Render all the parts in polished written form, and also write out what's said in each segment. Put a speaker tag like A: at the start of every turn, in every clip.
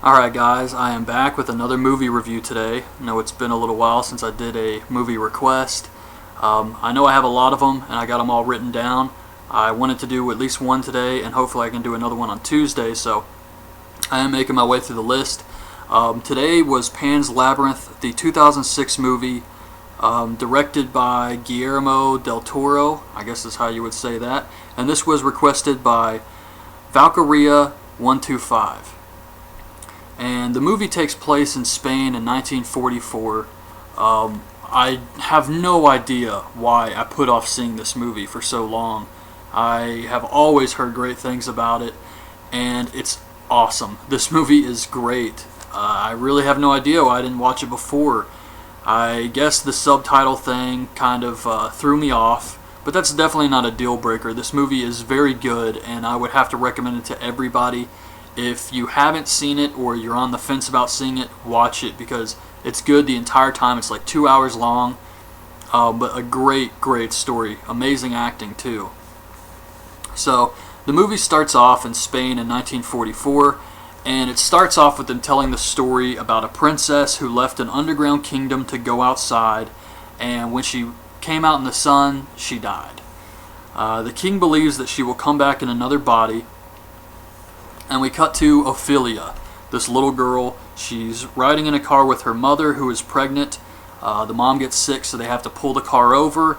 A: Alright guys, I am back with another movie review today. I know it's been a little while since I did a movie request. I know I have a lot of them and I got them all written down. I wanted to do at least one today and hopefully I can do another one on Tuesday, so I am making my way through the list. Today was Pan's Labyrinth, the 2006 movie, directed by Guillermo del Toro, I guess is how you would say that, and this was requested by Valkyria125. And the movie takes place in Spain in 1944. I have no idea why I put off seeing this movie for so long. I have always heard great things about it, and it's awesome. This movie is great. I really have no idea why I didn't watch it before. I guess the subtitle thing kind of threw me off, but that's definitely not a deal breaker. This movie is very good, and I would have to recommend it to everybody. If you haven't seen it or you're on the fence about seeing it, watch it because it's good the entire time. It's like 2 hours long, but a great story. Amazing acting too. So the movie starts off in Spain in 1944, and it starts off with them telling the story about a princess who left an underground kingdom to go outside, and when she came out in the sun, she died. The king believes that she will come back in another body. And we cut to Ophelia, this little girl. She's riding in a car with her mother who is pregnant. The mom gets sick, so they have to pull the car over.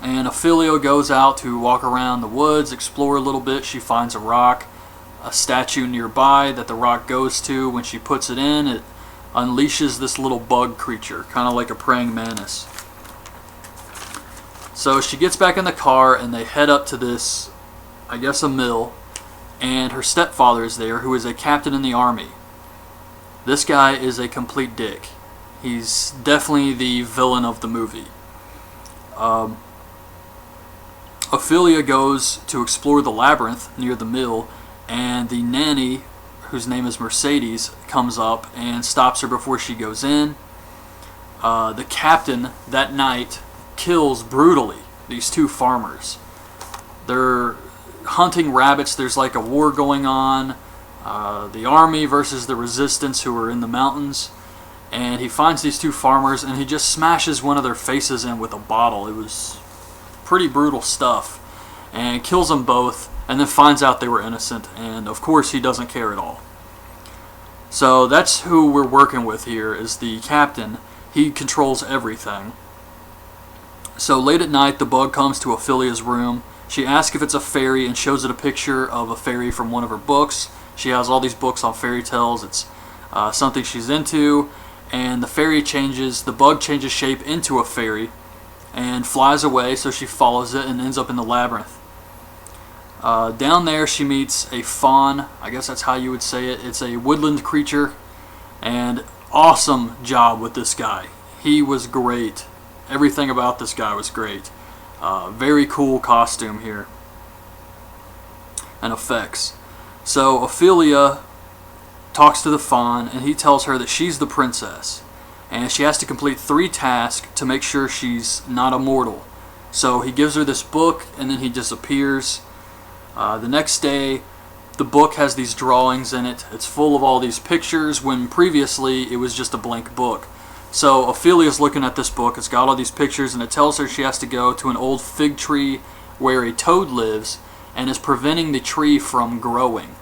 A: And Ophelia goes out to walk around the woods, explore a little bit. She finds a rock, a statue nearby that the rock goes to. When she puts it in, it unleashes this little bug creature, kind of like a praying mantis. So she gets back in the car and they head up to this, I guess, a mill. And her stepfather is there, who is a captain in the army. This guy is a complete dick. He's definitely the villain of the movie. Ophelia goes to explore the labyrinth near the mill, and the nanny, whose name is Mercedes, comes up and stops her before she goes in. The captain that night kills brutally these two farmers. They're hunting rabbits. There's like a war going on, the army versus the resistance who are in the mountains, and he finds these two farmers and he just smashes one of their faces in with a bottle. It was pretty brutal stuff, and kills them both, and then finds out they were innocent, and of course he doesn't care at all. So that's who we're working with here, is the captain. He controls everything. So late at night the bug comes to Ophelia's room. She asks if it's a fairy and shows it a picture of a fairy from one of her books. She has all these books on fairy tales. It's something she's into. And the bug changes shape into a fairy and flies away, so she follows it and ends up in the labyrinth. Down there she meets a faun. I guess that's how you would say it. It's a woodland creature. And awesome job with this guy. He was great. Everything about this guy was great. Very cool costume here and effects. So Ophelia talks to the faun and he tells her that she's the princess and she has to complete 3 tasks to make sure she's not immortal. So he gives her this book and then he disappears. The next day the book has these drawings in it. It's full of all these pictures when previously it was just a blank book. So Ophelia's looking at this book. It's got all these pictures and it tells her she has to go to an old fig tree where a toad lives and is preventing the tree from growing.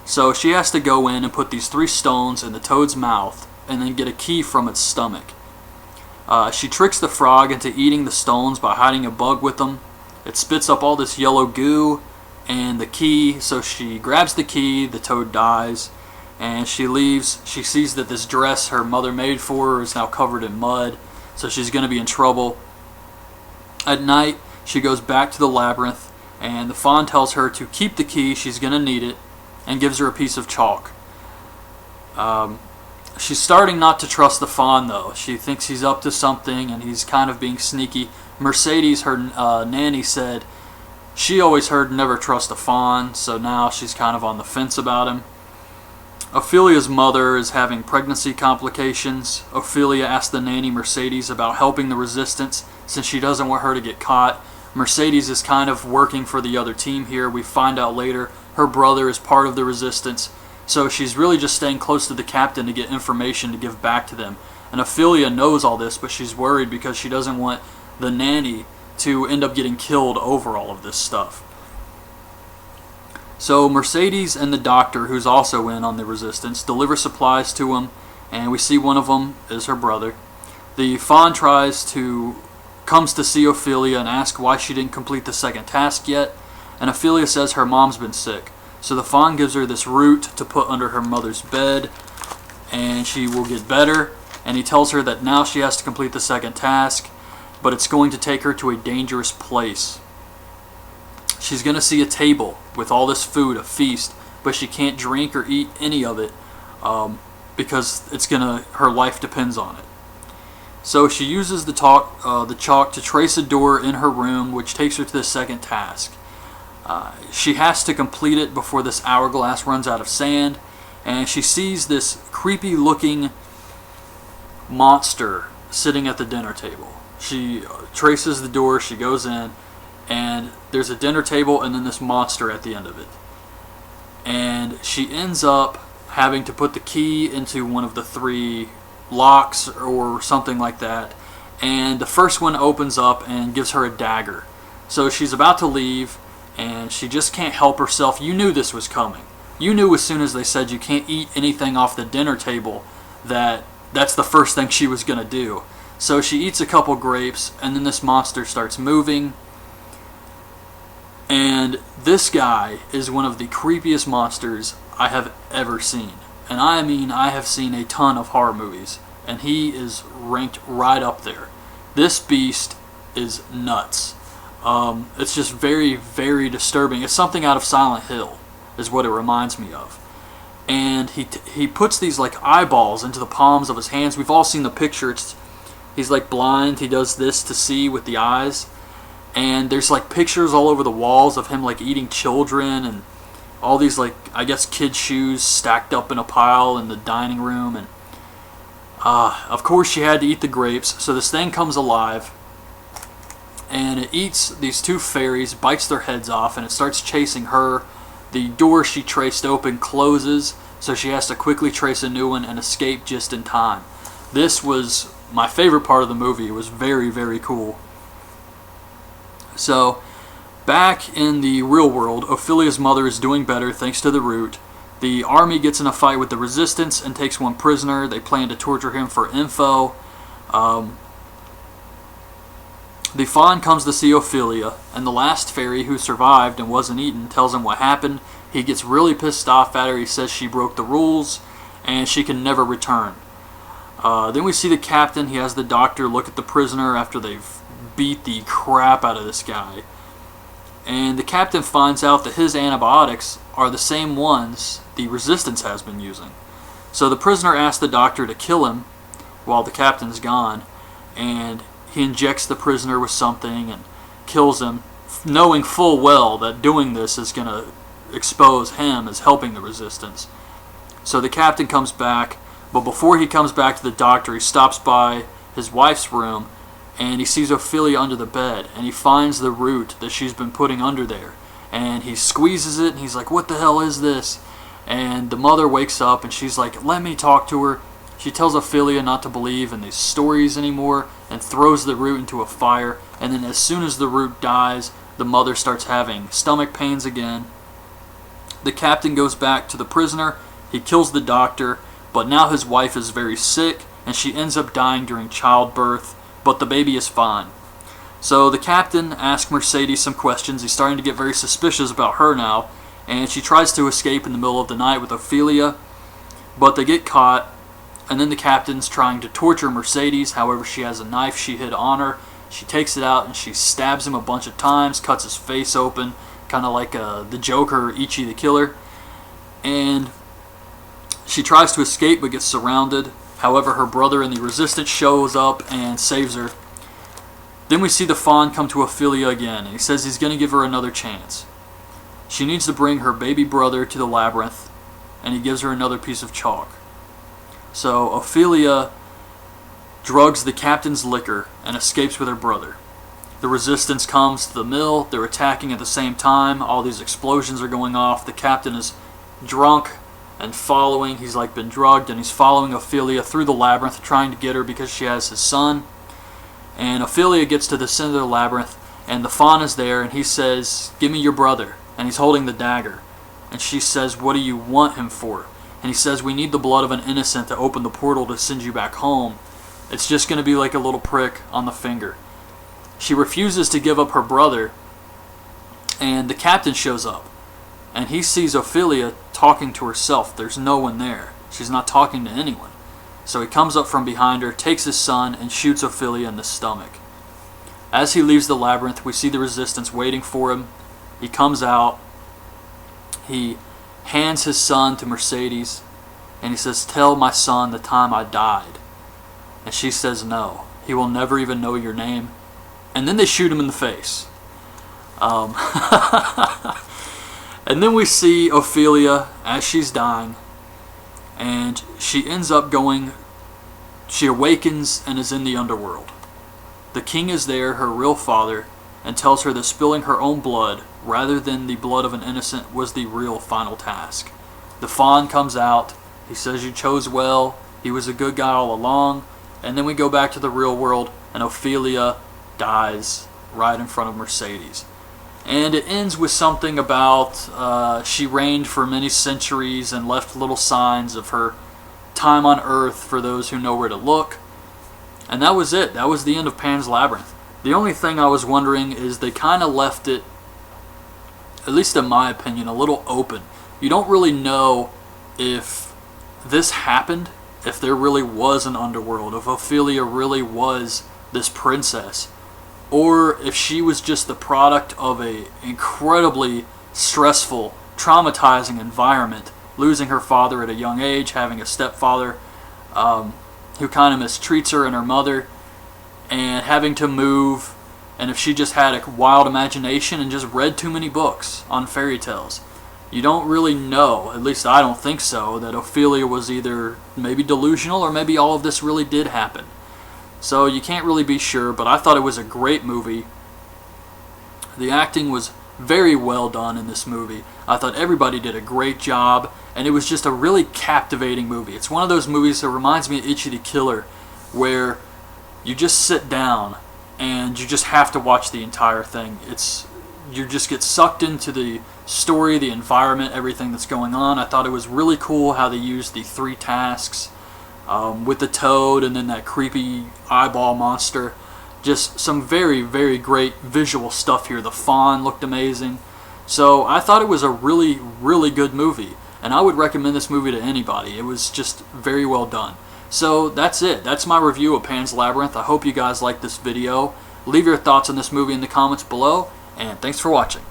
A: So she has to go in and put these 3 stones in the toad's mouth and then get a key from its stomach. She tricks the frog into eating the stones by hiding a bug with them. It spits up all this yellow goo and the key, so she grabs the key, the toad dies. And she leaves. She sees that this dress her mother made for her is now covered in mud, so she's going to be in trouble. At night, she goes back to the labyrinth, and the faun tells her to keep the key, she's going to need it, and gives her a piece of chalk. She's starting not to trust the faun, though. She thinks he's up to something, and he's kind of being sneaky. Mercedes, her nanny, said she always heard never trust a faun, so now she's kind of on the fence about him. Ophelia's mother is having pregnancy complications. Ophelia asks the nanny Mercedes about helping the resistance since she doesn't want her to get caught. Mercedes is kind of working for the other team here. We find out later her brother is part of the resistance, So she's really just staying close to the captain to get information to give back to them. And Ophelia knows all this, but she's worried because she doesn't want the nanny to end up getting killed over all of this stuff. So Mercedes and the doctor, who's also in on the resistance, deliver supplies to him, and we see one of them is her brother. The Faun comes to see Ophelia and ask why she didn't complete the second task yet, and Ophelia says her mom's been sick. So the Faun gives her this root to put under her mother's bed, and she will get better, and he tells her that now she has to complete the second task, but it's going to take her to a dangerous place. She's going to see a table with all this food, a feast, but she can't drink or eat any of it because her life depends on it. So she uses the chalk to trace a door in her room, which takes her to the second task. She has to complete it before this hourglass runs out of sand, and she sees this creepy-looking monster sitting at the dinner table. She traces the door, she goes in, and there's a dinner table and then this monster at the end of it. And she ends up having to put the key into one of the 3 locks or something like that, and the first one opens up and gives her a dagger. So she's about to leave, and she just can't help herself. You knew this was coming. You knew as soon as they said you can't eat anything off the dinner table that's the first thing she was going to do. So she eats a couple grapes, and then this monster starts moving. And this guy is one of the creepiest monsters I have ever seen. And I mean, I have seen a ton of horror movies, and he is ranked right up there. This beast is nuts. It's just very, very disturbing. It's something out of Silent Hill, is what it reminds me of. And he puts these like eyeballs into the palms of his hands. We've all seen the picture. He's like blind. He does this to see with the eyes. And there's like pictures all over the walls of him like eating children and all these like, I guess, kid shoes stacked up in a pile in the dining room. And of course she had to eat the grapes. So this thing comes alive and it eats these 2 fairies, bites their heads off, and it starts chasing her. The door she traced open closes, so she has to quickly trace a new one and escape just in time. This was my favorite part of the movie. It was very, very cool. So, back in the real world, Ophelia's mother is doing better thanks to the root. The army gets in a fight with the resistance and takes one prisoner. They plan to torture him for info. The Faun comes to see Ophelia, and the last fairy who survived and wasn't eaten tells him what happened. He gets really pissed off at her. He says she broke the rules and she can never return. Then we see the captain. He has the doctor look at the prisoner after they've beat the crap out of this guy. And the captain finds out that his antibiotics are the same ones the resistance has been using. So the prisoner asks the doctor to kill him while the captain's gone, and he injects the prisoner with something and kills him, knowing full well that doing this is going to expose him as helping the resistance. So the captain comes back, but before he comes back to the doctor, he stops by his wife's room, and he sees Ophelia under the bed, and he finds the root that she's been putting under there. And he squeezes it, and he's like, "What the hell is this?" And the mother wakes up, and she's like, "Let me talk to her." She tells Ophelia not to believe in these stories anymore and throws the root into a fire. And then as soon as the root dies, the mother starts having stomach pains again. The captain goes back to the prisoner. He kills the doctor, but now his wife is very sick and she ends up dying during childbirth, but the baby is fine. So the captain asks Mercedes some questions. He's starting to get very suspicious about her now, and she tries to escape in the middle of the night with Ophelia, but they get caught. And then the captain's trying to torture Mercedes. However, she has a knife she hid on her. She takes it out and she stabs him a bunch of times, cuts his face open, kind of like the Joker, Ichi the Killer. And she tries to escape but gets surrounded. However, her brother in the resistance shows up and saves her. Then we see the Faun come to Ophelia again, and he says he's going to give her another chance. She needs to bring her baby brother to the Labyrinth, and he gives her another piece of chalk. So Ophelia drugs the captain's liquor and escapes with her brother. The resistance comes to the mill. They're attacking at the same time. All these explosions are going off. The captain is drunk and following. He's like been drugged, and he's following Ophelia through the labyrinth, trying to get her because she has his son. And Ophelia gets to the center of the labyrinth, and the Faun is there, and he says, "Give me your brother." And he's holding the dagger. And she says, "What do you want him for?" And he says, "We need the blood of an innocent to open the portal to send you back home. It's just going to be like a little prick on the finger." She refuses to give up her brother, and the captain shows up. And he sees Ophelia talking to herself. There's no one there. She's not talking to anyone. So he comes up from behind her, takes his son, and shoots Ophelia in the stomach. As he leaves the labyrinth, we see the resistance waiting for him. He comes out. He hands his son to Mercedes, and he says, "Tell my son the time I died." And she says, "No, he will never even know your name." And then they shoot him in the face. And then we see Ophelia as she's dying, and she ends up she awakens and is in the underworld. The king is there, her real father, and tells her that spilling her own blood, rather than the blood of an innocent, was the real final task. The Faun comes out, he says, "You chose well, he was a good guy all along," and then we go back to the real world, and Ophelia dies right in front of Mercedes. And it ends with something about she reigned for many centuries and left little signs of her time on Earth for those who know where to look. And that was it. That was the end of Pan's Labyrinth. The only thing I was wondering is they kind of left it, at least in my opinion, a little open. You don't really know if this happened, if there really was an underworld, if Ophelia really was this princess, or if she was just the product of a incredibly stressful, traumatizing environment, losing her father at a young age, having a stepfather who kind of mistreats her and her mother, and having to move, and if she just had a wild imagination and just read too many books on fairy tales. You don't really know, at least I don't think so, that Ophelia was either maybe delusional or maybe all of this really did happen. So you can't really be sure, but I thought it was a great movie. The acting was very well done in this movie. I thought everybody did a great job, and it was just a really captivating movie. It's one of those movies that reminds me of Itchy the Killer, where you just sit down and you just have to watch the entire thing. You just get sucked into the story, the environment, everything that's going on. I thought it was really cool how they used the 3 tasks with the toad and then that creepy eyeball monster. Just some very, very great visual stuff here. The Faun looked amazing. So I thought it was a really, really good movie, and I would recommend this movie to anybody. It was just very well done. So that's it. That's my review of Pan's Labyrinth. I hope you guys liked this video. Leave your thoughts on this movie in the comments below, and thanks for watching.